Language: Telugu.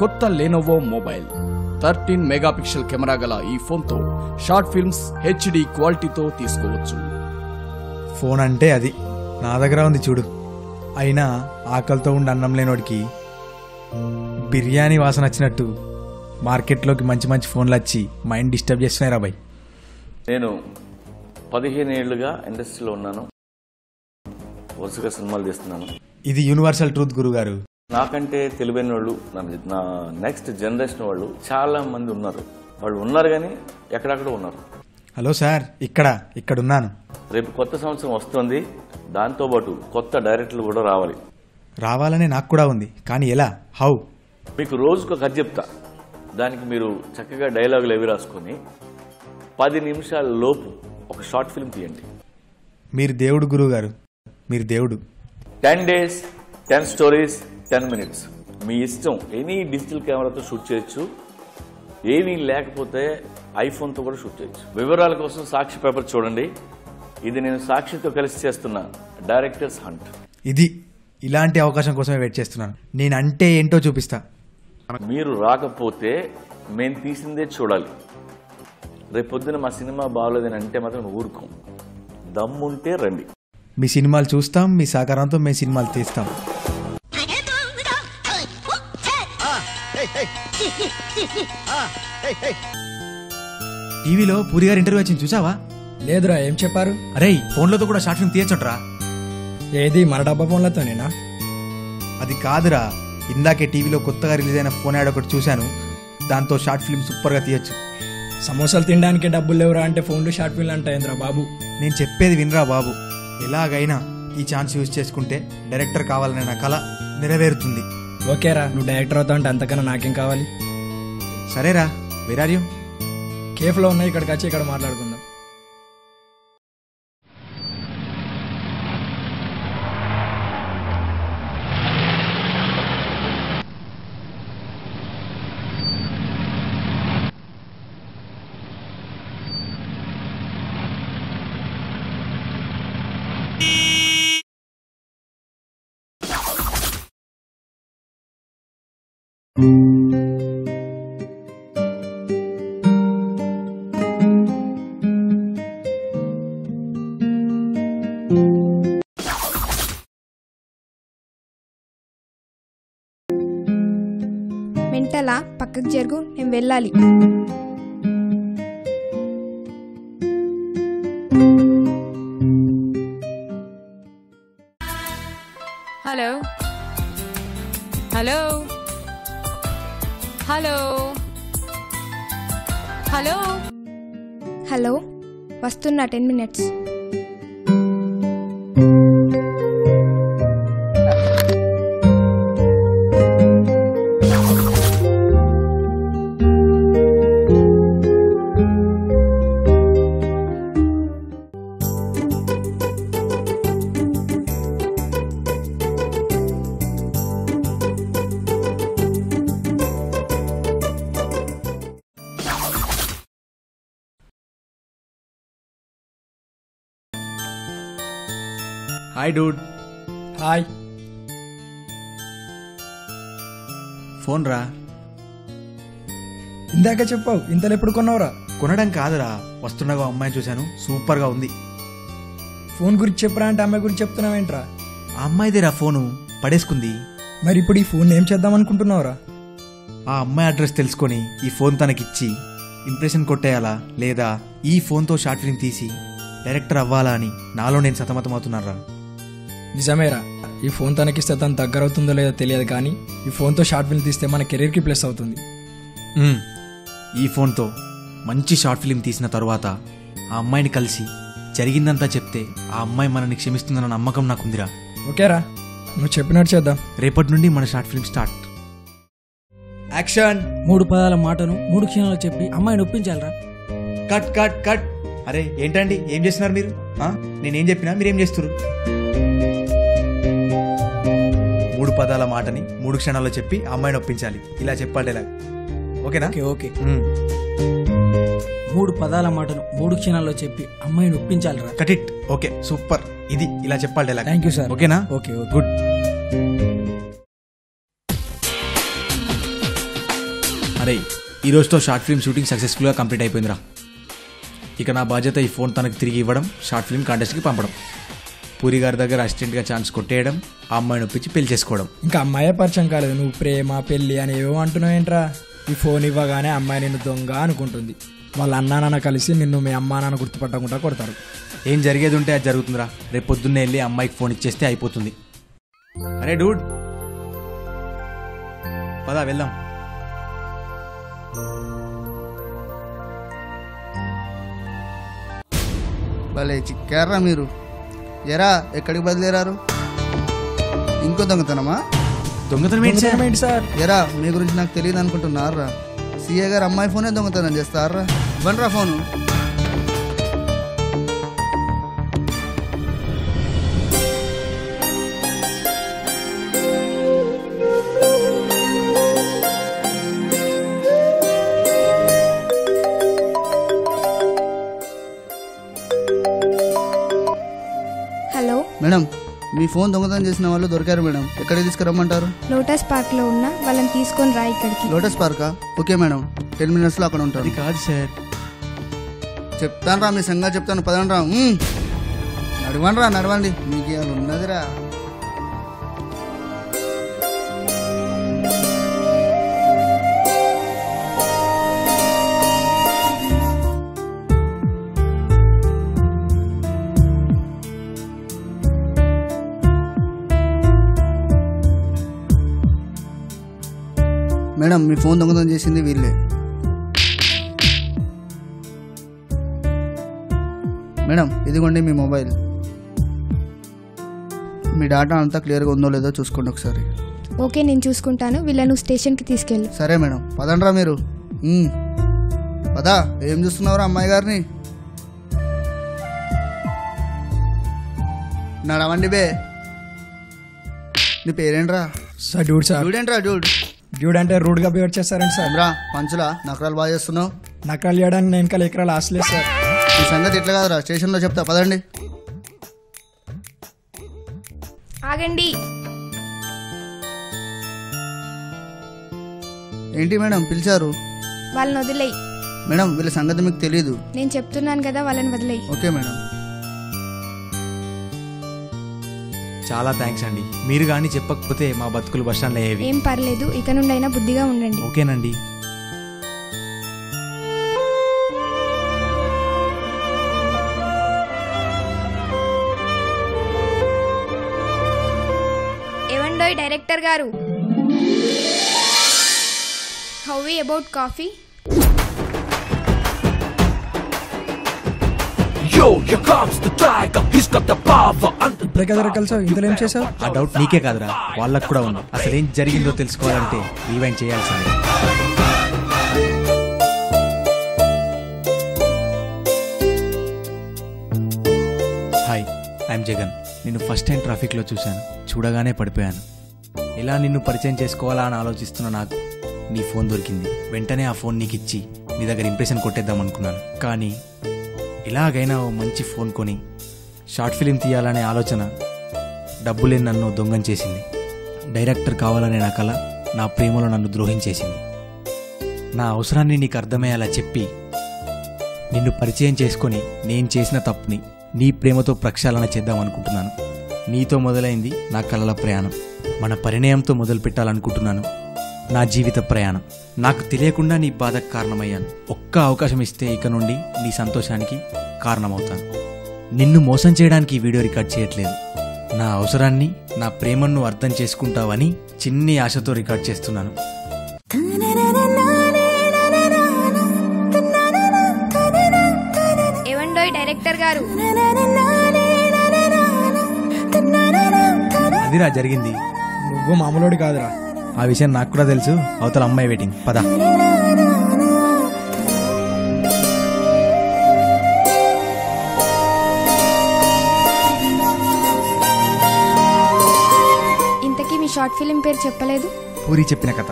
కొత్త లెనోవో మొబైల్ 13 మెగాపిక్సెల్ కెమెరా గల ఈ ఫోన్తో షార్ట్ ఫిల్మ్స్ హెచ్డి క్వాలిటీతో తీసుకోవచ్చు. ఫోన్ అంటే అది నా దగ్గర ఉంది చూడు. అయినా ఆకలితో ఉండి అన్నం లేనోడికి బిర్యానీ వాసన వచ్చినట్టు మార్కెట్లోకి మంచి మంచి ఫోన్లు వచ్చి మైండ్ డిస్టర్బ్ చేస్తున్నాయి రాబాయ్. నేను 15 ఏళ్లుగా ఇండస్ట్రీలో ఉన్నాను. వరుసగా సినిమాలు తీస్తున్నాను. ఇది యూనివర్సల్ ట్రూత్ గురుగారు. నాకంటే తెలివైన వాళ్ళు నా నెక్స్ట్ జనరేషన్ వాళ్ళు చాలా మంది ఉన్నారు. వాళ్ళు ఉన్నారు కానీ ఎక్కడెక్కడ ఉన్నారు. హలో సార్, ఇక్కడున్నాను. రేపు కొత్త సంవత్సరం వస్తుంది. దాంతోపాటు కొత్త డైరెక్టర్లు కూడా రావాలనే నాకు కూడా ఉంది. కానీ ఎలా, హౌ? మీకు రోజుకు కథ చెప్తా. దానికి మీరు చక్కగా డైలాగులు అవి రాసుకొని 10 నిమిషాల లోపు ఒక షార్ట్ ఫిల్మ్ తీయండి. మీరు దేవుడు గురుగారు, మీరు దేవుడు. 10 days 10 stories 10 minutes. మీ ఇష్టం. ఎనీ డిజిటల్ కెమెరాతో షూట్ చేయొచ్చు. ఏమీ లేకపోతే ఐఫోన్తో కూడా షూట్ చేయొచ్చు. వివరాల కోసం సాక్షి పేపర్ చూడండి. ఇది నేను సాక్షితో కలిసి చేస్తున్న డైరెక్టర్స్ హంట్. ఇలాంటి అవకాశం కోసమే వెయిట్ చేస్తున్నాను. నేనంటే ఏంటో చూపిస్తా. మీరు రాకపోతే మేము తీసిందే చూడాలి. రేపొద్దున మా సినిమా బాగోలేదని అంటే మాత్రం ఊరుకోం. దమ్ముంటే రండి. మీ సినిమాలు చూస్తాం, మీ సహకారంతో మేము సినిమాలు తీస్తాం. టీవీలో పూరి గారి ఇంటర్వ్యూ వచ్చింది, చూసావా? లేదురా, ఏం చెప్పారు? అరే, ఫోన్లతో కూడా షార్ట్ ఫిల్మ్ తీయచ్చుట్రా. ఏది, మన డబ్బా ఫోన్లతోనేనా? అది కాదురా, ఇందాకే టీవీలో కొత్తగా రిలీజ్ అయిన ఫోన్ యాడ్ ఒకటి చూశాను. దాంతో షార్ట్ ఫిల్మ్ సూపర్ గా తీయచ్చు. సమోసాలు తినడానికి డబ్బులు లేవురా అంటే ఫోన్లు షార్ట్ ఫిల్మ్ అంటాయింద్రా బాబు. నేను చెప్పేది వినరా బాబు. ఎలాగైనా ఈ ఛాన్స్ యూజ్ చేసుకుంటే డైరెక్టర్ కావాలనే నా కళ నెరవేరుతుంది. ఓకేరా, నువ్వు డైరెక్టర్ అవుతావు అంటే అంతకన్నా నాకేం కావాలి? సరేరా, వేర్ ఆర్ యూ? కేఫ్లో ఉన్నాయి, ఇక్కడికి వచ్చి ఇక్కడ మాట్లాడుకుందాం. మెంటలా, పక్కకు జరుగు, నేను వెళ్ళాలి. Hello hello hello hello hello, వస్తున్నా 10 minutes. Hi Dude. Hi. Phone రా. ఇందాక చెప్పావు, ఇంతలో ఎప్పుడు కొన్నావురా? కొనడం కాదురా, వస్తుండగా అమ్మాయిని చూశాను, సూపర్ గా ఉంది. ఫోన్ గురించి చెప్పరా అంటే అమ్మాయి గురించి చెప్తున్నావేంట్రా? ఆ అమ్మాయిదేరా ఫోను, పడేసుకుంది. మరి ఇప్పుడు ఈ ఫోన్ ఏం చేద్దాం అనుకుంటున్నావురా? ఆ అమ్మాయి అడ్రస్ తెలుసుకొని ఈ ఫోన్ తనకిచ్చి ఇంప్రెషన్ కొట్టేయాలా లేదా ఈ ఫోన్తో షార్ట్ ఫిల్మ్ తీసి డైరెక్టర్ అవ్వాలా అని నాలో నేను సతమతమవుతున్నారా. నిజమేరా, ఈ ఫోన్ తనకిస్తే తను దగ్గర అవుతుందో లేదో తెలియదు, కానీ ఈ ఫోన్తో షార్ట్ ఫిల్మ్ తీస్తే మన కెరీర్కి ప్లస్ అవుతుంది. ఈ ఫోన్తో మంచి షార్ట్ ఫిల్మ్ తీసిన తరువాత ఆ అమ్మాయిని కలిసి జరిగిందంతా చెప్తే ఆ అమ్మాయి మనల్ని క్షమిస్తుందన్న నమ్మకం నాకుందిరా. ఓకేరా, నువ్వు చెప్పినట్టు చేద్దాం. రేపటి నుండి మన షార్ట్ ఫిల్మ్ స్టార్ట్. యాక్షన్. 3 పదాల మాటను 3 క్షణాలు చెప్పి అమ్మాయిని ఒప్పించాలరా. Cut cut cut. అరే ఏంటండి, ఏం చేస్తున్నారు మీరు? నేనేం చెప్పినా మీరేం చేస్తున్నారు? 3 పదాల మాటని 3 క్షణాల్లో చెప్పి అమ్మాయిని ఒప్పించాలి. ఇలా చెప్పాలి ఇలా. ఓకేనా? ఓకే. 3 పదాల మాటను 3 క్షణాల్లో చెప్పి అమ్మాయిని ఒప్పించాలిరా. Cut it. Okay, super. ఇది ఇలా చెప్పాలి డైలాగ్. Thank you sir. ఓకేనా? Okay okay. గుడ్. అరే ఈ రోజుతో షార్ట్ ఫిల్మ్ షూటింగ్ సక్సెస్ఫుల్గా కంప్లీట్ అయిపోయిందిరా. ఇక నా బాధ్యత ఈ ఫోన్ తనకు తిరిగి ఇవ్వడం, షార్ట్ ఫిల్మ్ కాంటెస్ట్కి పంపడం, పూరి గారి దగ్గర అసిస్టెంట్గా ఛాన్స్ కొట్టేయడం, ఆ అమ్మాయిని ఒప్పించి పెళ్లి చేసుకోవడం. ఇంకా అమ్మాయే పరిచయం కాలేదు, నువ్వు ప్రేమ పెళ్ళి అని ఏవో అంటున్నావు ఏంట్రా? ఈ ఫోన్ ఇవ్వగానే అమ్మాయి నిన్ను దొంగ అనుకుంటుంది. వాళ్ళ అన్నా నాన్న కలిసి నిన్ను మీ అమ్మా నాన్న గుర్తుపట్టకుండా కొడతారు. ఏం జరిగేది ఉంటే అది జరుగుతుందిరా. రేపు పొద్దున్నే వెళ్ళి అమ్మాయికి ఫోన్ ఇచ్చేస్తే అయిపోతుంది. అరే డూడ్, పదా వెళ్దాం. భలే చిక్కారా మీరు. ఎరా ఎక్కడికి బదిలేరారు? ఇంకో దొంగతనమా? దొంగతనం ఏంటి సార్? ఏంటి సార్? ఎరా మీ గురించి నాకు తెలియదు అనుకుంటున్నారా? సీఏ గారు అమ్మాయి ఫోనే దొంగతనం చేస్తారా? ఇవ్వండిరా ఫోను. హలో, మేడం మీ ఫోన్ దొంగతనం చేసిన వాళ్ళు దొరికారు మేడం. ఎక్కడికి తీసుకురమ్మంటారు? లోటస్ పార్క్లో ఉన్న వాళ్ళని తీసుకొని రా ఇక్కడికి. లోటస్ పార్కా? ఓకే మేడం, 10 minutesలో అక్కడ ఉంటారు. అది కాదు సార్. చెప్తాను రా, మీ సంగతి చెప్తాను. పదండి రా. నడవండి రా, నడవండి. మీకు ఇవాళ ఉన్నదిరా. మేడం మీ ఫోన్ దొంగతనం చేసింది వీళ్ళే. మేడం ఇదిగోండి మీ మొబైల్. మీ డేటా అంతా క్లియర్గా ఉందో లేదో చూసుకోండి ఒకసారి. ఓకే, నేను చూసుకుంటాను. వీళ్ళను స్టేషన్కి తీసుకెళ్ళు. సరే మేడం, పదండ్రా మీరు. పదా, ఏం చూస్తున్నావురా అమ్మాయి గారిని? నడవండి బే. నీ పేరేంట్రా? Sir dude sir. డ్యూడేంట్రా డ్యూడ్? డ్యూడ్ అంటే రూడ్గా బిహేవ్ చేస్తారండి సార్. రా పంచులా, నకరాలు బాగా చేస్తున్నావు. నకరాలు చేయడానికి నేను ఇంకా ఎకరాలు ఆశలేదు సార్. ఈ సంగతి ఇట్లా కాదురా, స్టేషన్లో చెప్తా. పదండి. ఆగండి. ఏంటి మేడం పిలిచారు? వాళ్ళని వదిలేయి. మేడం వీళ్ళ సంగతి మీకు తెలీదు. నేను చెప్తున్నాను కదా, వాళ్ళని వదిలేయి. Okay madam. చాలా థ్యాంక్స్ అండి. మీరు కానీ చెప్పకపోతే మా బతుకులు బస్ స్టాండ్లో అయ్యేవి. ఏం పర్లేదు, ఇక నుండి అయినా బుద్ధిగా ఉండండి. ఓకేనండి. ఏవండోయ్ డైరెక్టర్ గారు, హౌ వి అబౌట్ కాఫీ? ఇప్పుడే కదా కలిసావు, ఇంతలో ఏం చేసావు? ఆ డౌట్ నీకే కాదురా, వాళ్ళకు కూడా ఉంది. అసలు ఏం జరిగిందో తెలుసుకోవాలంటే రీవైండ్ చేయాల్సిందే. Hi, I'm Jagan. నిన్ను ఫస్ట్ టైం ట్రాఫిక్లో చూశాను. చూడగానే పడిపోయాను. ఎలా నిన్ను పరిచయం చేసుకోవాలా అని ఆలోచిస్తున్న నాకు నీ ఫోన్ దొరికింది. వెంటనే ఆ ఫోన్ నీకు ఇచ్చి నీ దగ్గర ఇంప్రెషన్ కొట్టేద్దాం అనుకున్నాను. కానీ ఎలాగైనా ఓ మంచి ఫోన్ కొని షార్ట్ ఫిలిం తీయాలనే ఆలోచన డబ్బులేని నన్ను దొంగం చేసింది. డైరెక్టర్ కావాలనే నా కల నా ప్రేమలో నన్ను ద్రోహించేసింది. నా అవసరాన్ని నీకు అర్థమయ్యేలా చెప్పి నిన్ను పరిచయం చేసుకొని నేను చేసిన తప్పుని నీ ప్రేమతో ప్రక్షాళన చేద్దాం అనుకుంటున్నాను. నీతో మొదలైంది నా కలల ప్రయాణం. మన పరిణయంతో మొదలు పెట్టాలనుకుంటున్నాను నా జీవిత ప్రయాణం. నాకు తెలియకుండా నీ బాధకు కారణమయ్యాను. ఒక్క అవకాశం ఇస్తే ఇక నుండి నీ సంతోషానికి కారణమవుతాను. నిన్ను మోసం చేయడానికి ఈ వీడియో రికార్డ్ చేయట్లేదు. నా అవసరాన్ని, నా ప్రేమను అర్థం చేసుకుంటావని చిన్ని ఆశతో రికార్డ్ చేస్తున్నాను. ఏవండోయ్ డైరెక్టర్ గారు, అదిరా జరిగింది. నువ్వు మామూలుడి కాదురా. ఆ విషయం నాకు కూడా తెలుసు. అవతల అమ్మాయి వెయిటింగ్. పద. ఇంతకీ మీ షార్ట్ ఫిలిం పేరు చెప్పలేదు. పూరి చెప్పిన కథ.